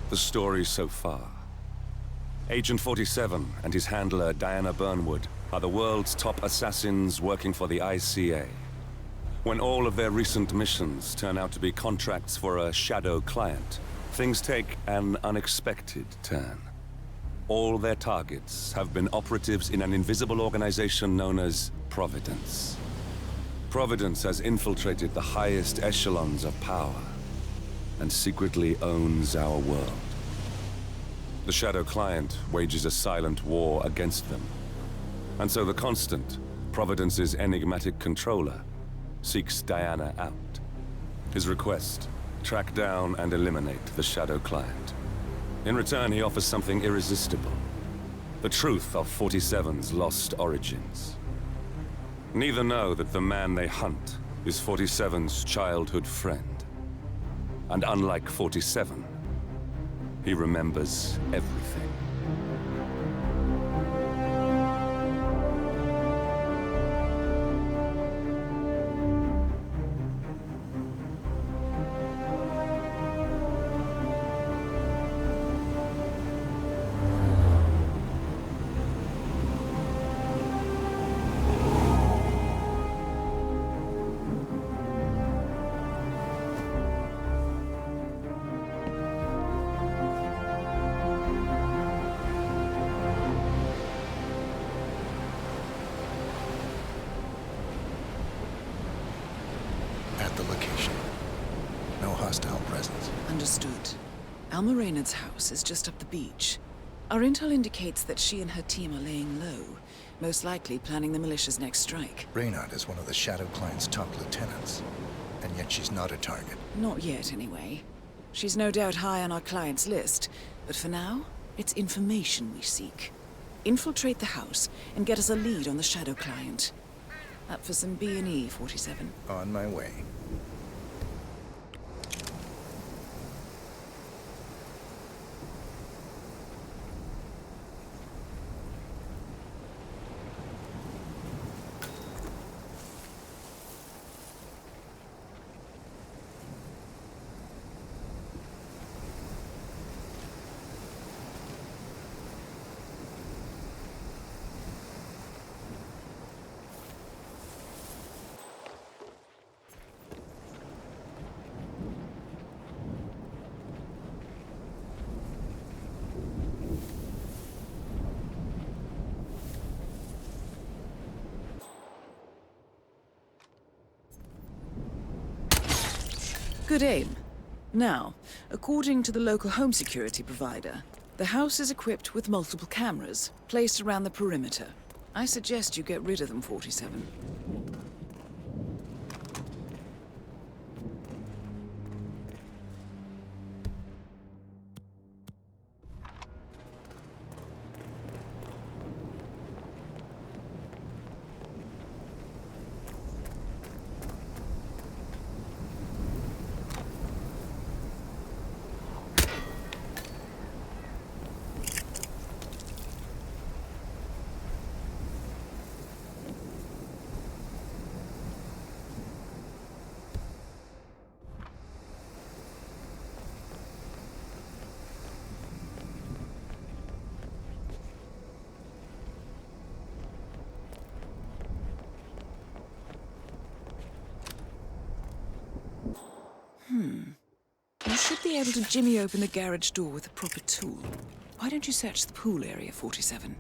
The story so far. Agent 47 and his handler Diana Burnwood are the world's top assassins working for the ICA. When all of their recent missions turn out to be contracts for a shadow client, things take an unexpected turn. All their targets have been operatives in an invisible organization known as Providence. Providence has infiltrated the highest echelons of power and secretly owns our world. The Shadow Client wages a silent war against them. And so the Constant, Providence's enigmatic controller, seeks Diana out. His request, track down and eliminate the Shadow Client. In return, he offers something irresistible. The truth of 47's lost origins. Neither know that the man they hunt is 47's childhood friend. And unlike 47, he remembers everything. At the location. No hostile presence. Understood. Alma Reynard's house is just up the beach. Our intel indicates that she and her team are laying low, most likely planning the militia's next strike. Reynard is one of the Shadow Client's top lieutenants, and yet she's not a target. Not yet, anyway. She's no doubt high on our client's list, but for now, it's information we seek. Infiltrate the house and get us a lead on the Shadow Client. Up for some B&E, 47. On my way. Good aim. Now, according to the local home security provider, the house is equipped with multiple cameras placed around the perimeter. I suggest you get rid of them, 47. You should be able to jimmy open the garage door with a proper tool. Why don't you search the pool area, 47?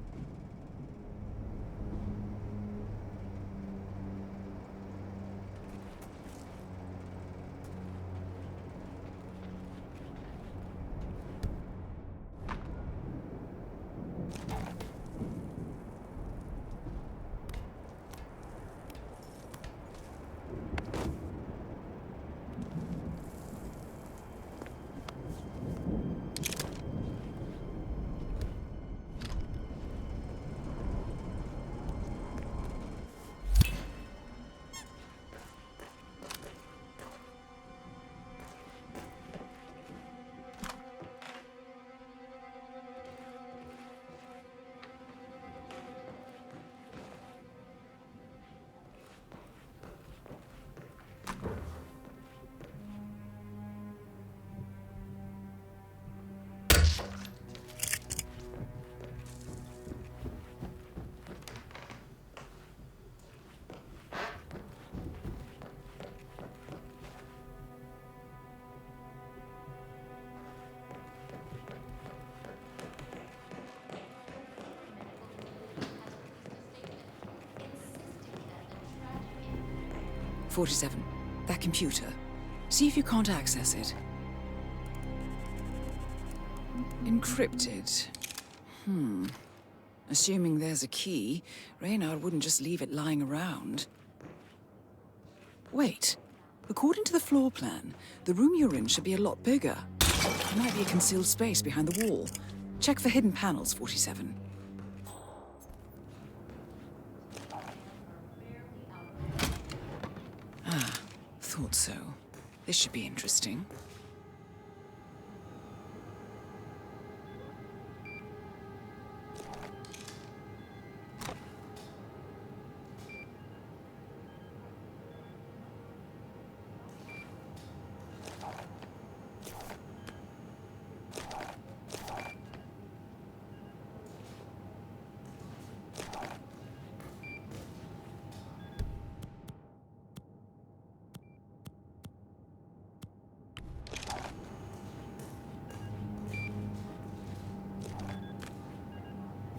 47. That computer. See if you can't access it. Encrypted. Assuming there's a key, Reynard wouldn't just leave it lying around. Wait. According to the floor plan, the room you're in should be a lot bigger. There might be a concealed space behind the wall. Check for hidden panels, 47. Ah, thought so. This should be interesting.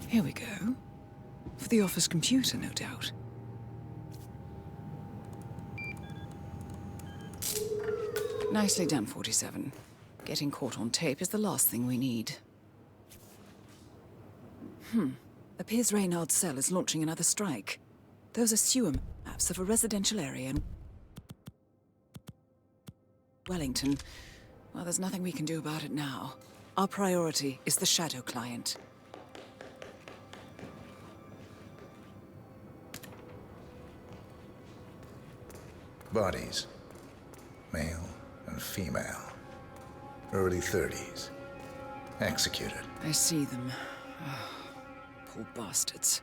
Here we go. For the office computer, no doubt. Nicely done, 47. Getting caught on tape is the last thing we need. Appears Reynard's cell is launching another strike. Those are sewer maps of a residential area in Wellington. Well, there's nothing we can do about it now. Our priority is the Shadow Client. Bodies. Male and female. Early 30s. Executed. I see them. Poor bastards.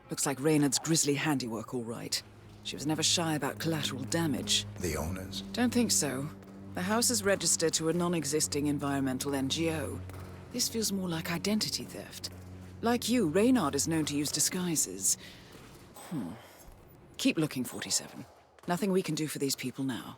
Looks like Reynard's grisly handiwork, all right. She was never shy about collateral damage. The owners? Don't think so. The house is registered to a non-existing environmental NGO. This feels more like identity theft. Like you, Reynard is known to use disguises. Keep looking, 47. Nothing we can do for these people now.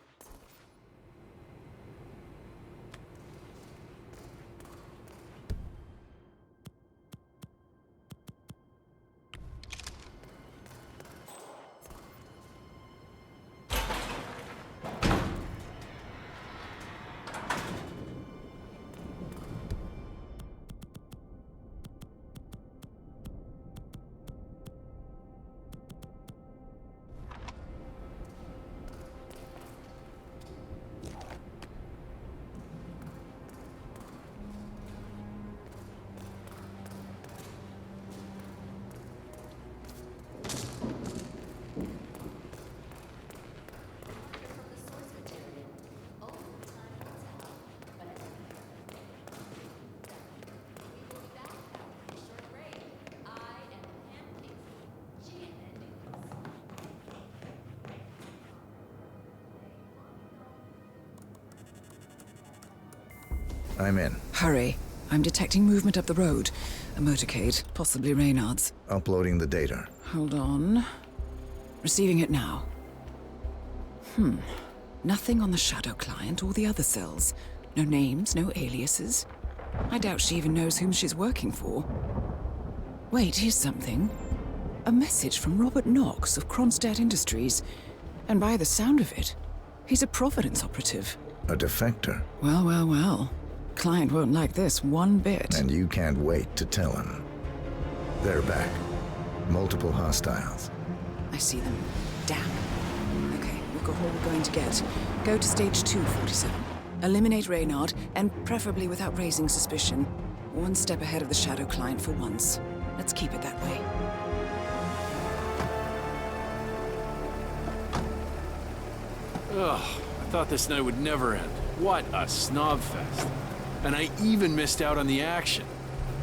I'm in. Hurry. I'm detecting movement up the road. A motorcade, possibly Reynard's. Uploading the data. Hold on. Receiving it now. Nothing on the Shadow Client or the other cells. No names, no aliases. I doubt she even knows whom she's working for. Wait, here's something. A message from Robert Knox of Kronstadt Industries. And by the sound of it, he's a Providence operative. A defector. Well, well, well. Client won't like this one bit. And you can't wait to tell him. They're back. Multiple hostiles. I see them. Damn. Okay, we've got all we're going to get. Go to stage 2, 47. Eliminate Reynard, and preferably without raising suspicion. One step ahead of the Shadow Client for once. Let's keep it that way. Ugh, I thought this night would never end. What a snob fest. And I even missed out on the action.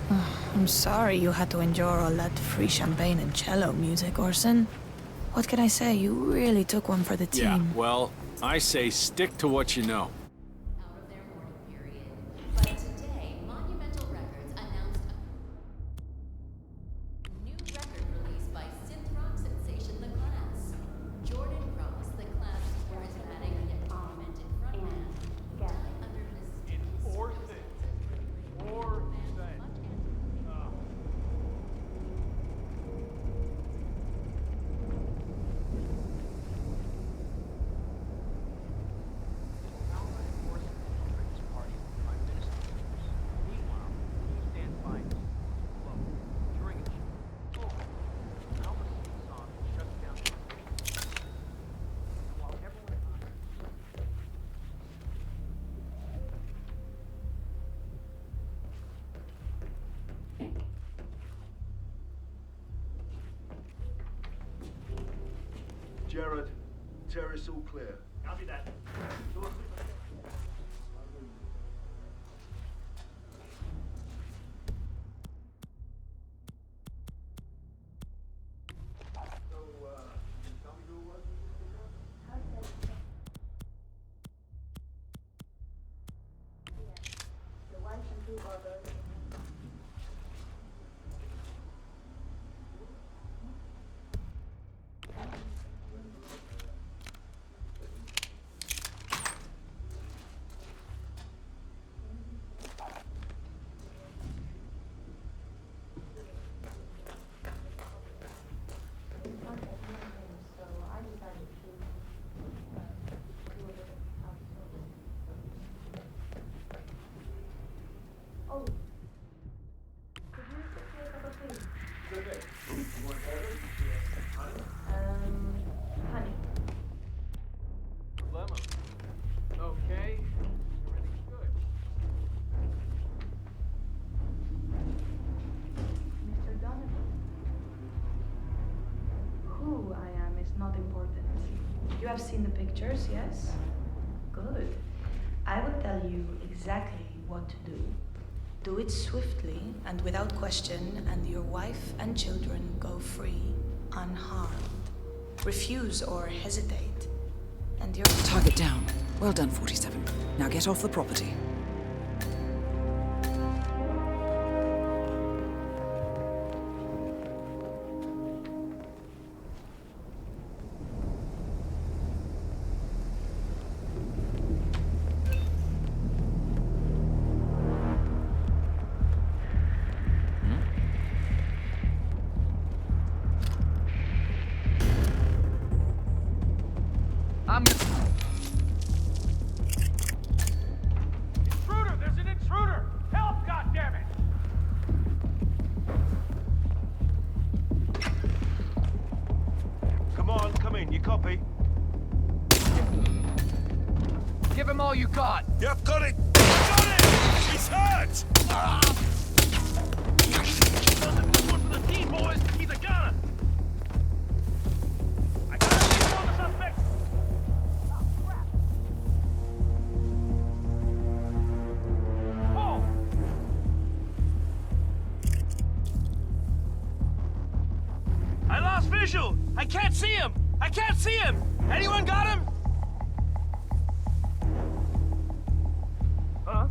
I'm sorry you had to endure all that free champagne and cello music, Orson. What can I say? You really took one for the team. Yeah, well, I say stick to what you know. Out of their mourning period. But today, Monumental Records announced a new record release by synth rock sensation The Class. Jordan Cross, The Class' charismatic yet tormented frontman, died under terrace all clear. Copy that. Honey. Lemon. Okay. Everything's good. Mr. Donovan. Who I am is not important. You have seen the pictures, yes? Good. I will tell you exactly what to do. Do it swiftly and without question, and your wife and children go free, unharmed. Refuse or hesitate, and your Target down. Well done, 47. Now get off the property. Intruder! There's an intruder! Help, goddammit! Come on, come in. You copy? Give him all you got! Yep, got it! Got it! He's hurt! One for the team, boys! He's a gunner! I got a visual on the suspect! Oh, crap! Oh! I lost visual! I can't see him! I can't see him! Anyone got him? Huh?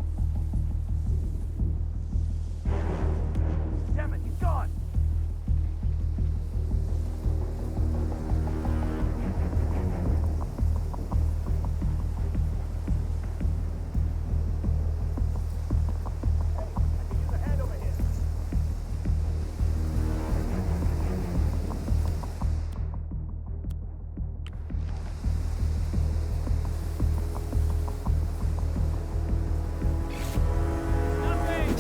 Damn it, he's gone! Hey, I can use a hand over here. Nothing!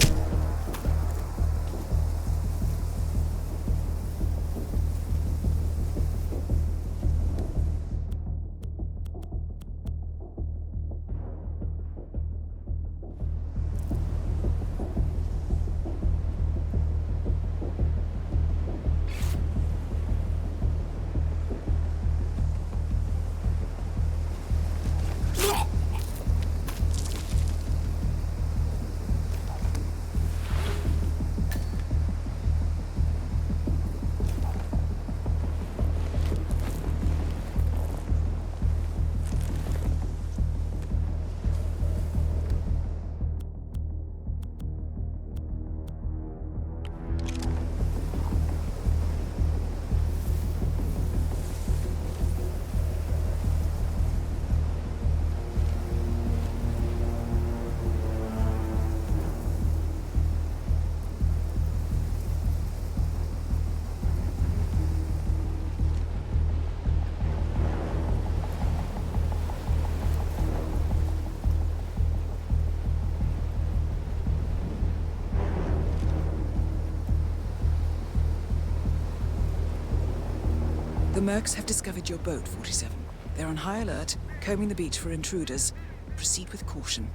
The Mercs have discovered your boat, 47. They're on high alert, combing the beach for intruders. Proceed with caution.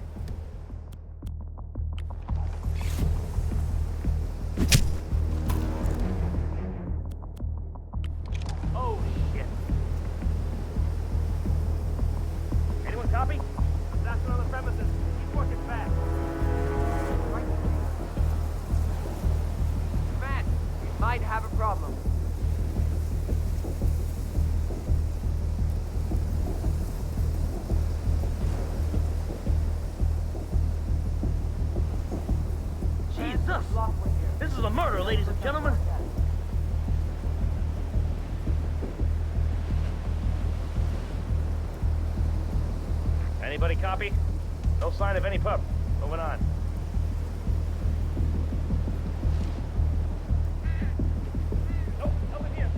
Oh, shit. premises. Keep working fast. Matt, we might have a problem. Jesus! This is a murder, ladies and gentlemen. Anybody copy? No sign of any pup. Moving on. Nope, over here.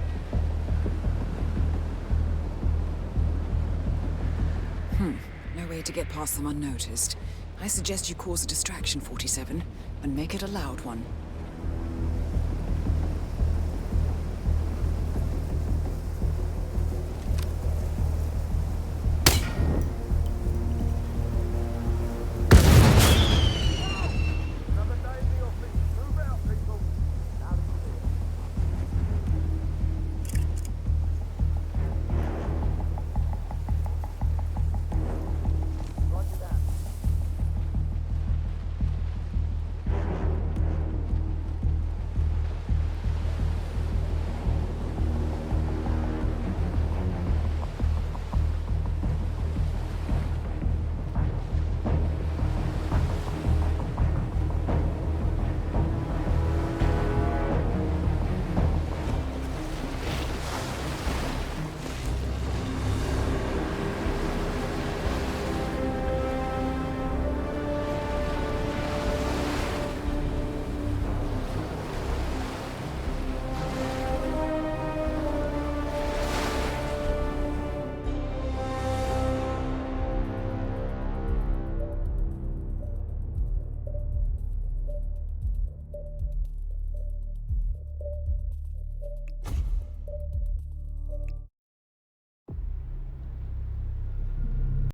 No way to get past them unnoticed. I suggest you cause a distraction, 47, and make it a loud one.